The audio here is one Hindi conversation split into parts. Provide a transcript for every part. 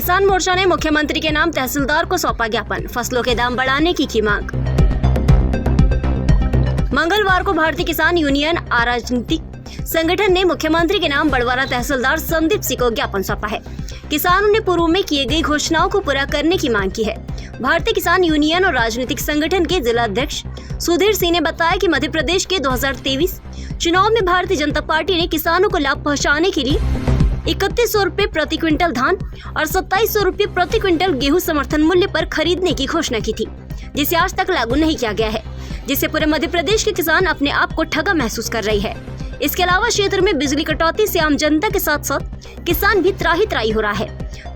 किसान मोर्चा ने मुख्यमंत्री के नाम तहसीलदार को सौंपा ज्ञापन, फसलों के दाम बढ़ाने की मांग। मंगलवार को भारतीय किसान यूनियन अराजनीतिक संगठन ने मुख्यमंत्री के नाम बड़वारा तहसीलदार संदीप सिंह को ज्ञापन सौंपा है। किसानों ने पूर्व में किए गई घोषणाओं को पूरा करने की मांग की है। भारतीय किसान यूनियन और राजनीतिक संगठन के जिला अध्यक्ष सुधीर सिंह ने बताया कि मध्य प्रदेश के 2023 चुनाव में भारतीय जनता पार्टी ने किसानों को लाभ पहुंचाने के लिए 3100 रुपये प्रति क्विंटल धान और 2700 रुपये प्रति क्विंटल गेहूं समर्थन मूल्य पर खरीदने की घोषणा की थी, जिसे आज तक लागू नहीं किया गया है, जिससे पूरे मध्य प्रदेश के किसान अपने आप को ठगा महसूस कर रही है। इसके अलावा क्षेत्र में बिजली कटौती से आम जनता के साथ साथ किसान भी त्राही हो रहा है।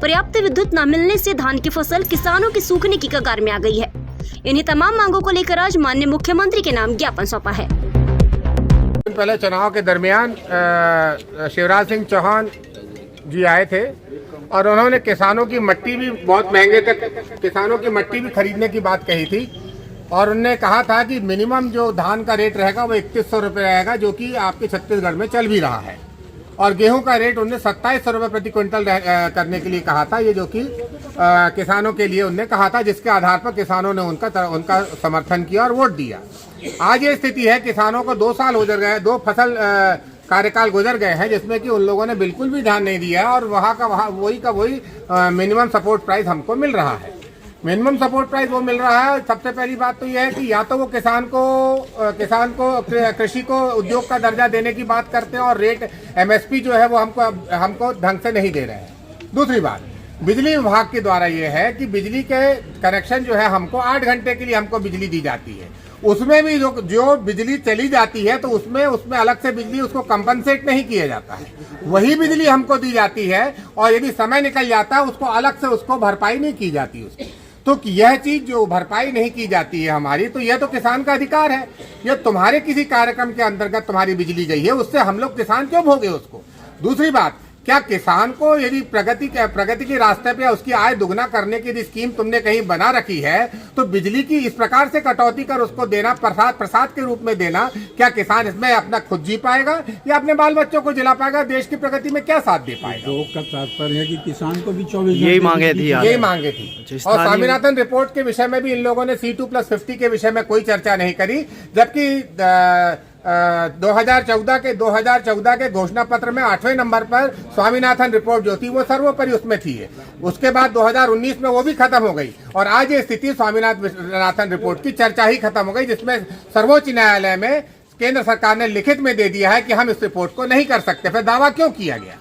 पर्याप्त विद्युत न मिलने से धान की फसल किसानों के सूखने की कगार में आ गई है। इन्हीं तमाम मांगों को लेकर आज माननीय मुख्यमंत्री के नाम ज्ञापन सौंपा है। पहले चुनाव के दरमियान शिवराज सिंह चौहान जी आए थे और उन्होंने किसानों की मट्टी भी बहुत महंगे तक किसानों की मट्टी भी खरीदने की बात कही थी और उन्होंने कहा था कि मिनिमम जो धान का रेट रहेगा वो 3100 रुपये रहेगा, जो कि आपके छत्तीसगढ़ में चल भी रहा है। और गेहूं का रेट उन्होंने 2700 रुपये प्रति क्विंटल करने के लिए कहा था, ये जो कि किसानों के लिए उन्होंने कहा था, जिसके आधार पर किसानों ने उनका समर्थन किया और वोट दिया। आज ये स्थिति है, किसानों को 2 साल गुजर गए, 2 फसल कार्यकाल गुजर गए हैं, जिसमें कि उन लोगों ने बिल्कुल भी ध्यान नहीं दिया और वही मिनिमम सपोर्ट प्राइस हमको मिल रहा है। मिनिमम सपोर्ट प्राइस वो मिल रहा है। सबसे पहली बात तो यह है कि या तो वो किसान को कृषि को उद्योग का दर्जा देने की बात करते हैं और रेट MSP जो है वो हमको ढंग से नहीं दे रहे हैं। दूसरी बात, बिजली विभाग के द्वारा ये है कि बिजली के कनेक्शन जो है हमको 8 घंटे के लिए हमको बिजली दी जाती है। उसमें भी जो बिजली चली जाती है तो उसमें अलग से बिजली उसको कंपनसेट नहीं किया जाता है, वही बिजली हमको दी जाती है और यदि समय निकल जाता है उसको अलग से उसको भरपाई नहीं की जाती उसकी। तो यह चीज जो भरपाई नहीं की जाती है हमारी, तो यह तो किसान का अधिकार है। यह तुम्हारे किसी कार्यक्रम के अंतर्गत तुम्हारी बिजली गई है, उससे हम लोग किसान क्यों भोगे उसको। दूसरी बात, क्या किसान को यदि प्रगति के रास्ते पे उसकी आय दुगना करने की स्कीम तुमने कहीं बना रखी है, तो बिजली की इस प्रकार से कटौती कर उसको देना, प्रसाद के रूप में देना, क्या किसान इसमें अपना खुद जी पाएगा या अपने बाल बच्चों को जिला पाएगा? देश की प्रगति में क्या साथ दे पाएगा? रोग का तात्पर्य है कि किसान को भी 24 यही मांगे थी। और स्वामीनाथन रिपोर्ट के विषय में भी इन लोगों ने C2+50 के विषय में कोई चर्चा नहीं करी, जबकि 2014 के घोषणा पत्र में 8वें नंबर पर स्वामीनाथन रिपोर्ट जो थी वो सर्वोपरि उसमें थी। उसके बाद 2019 में वो भी खत्म हो गई और आज ये स्थिति स्वामीनाथन रिपोर्ट की चर्चा ही खत्म हो गई, जिसमें सर्वोच्च न्यायालय में केंद्र सरकार ने लिखित में दे दिया है कि हम इस रिपोर्ट को नहीं कर सकते। फिर दावा क्यों किया गया?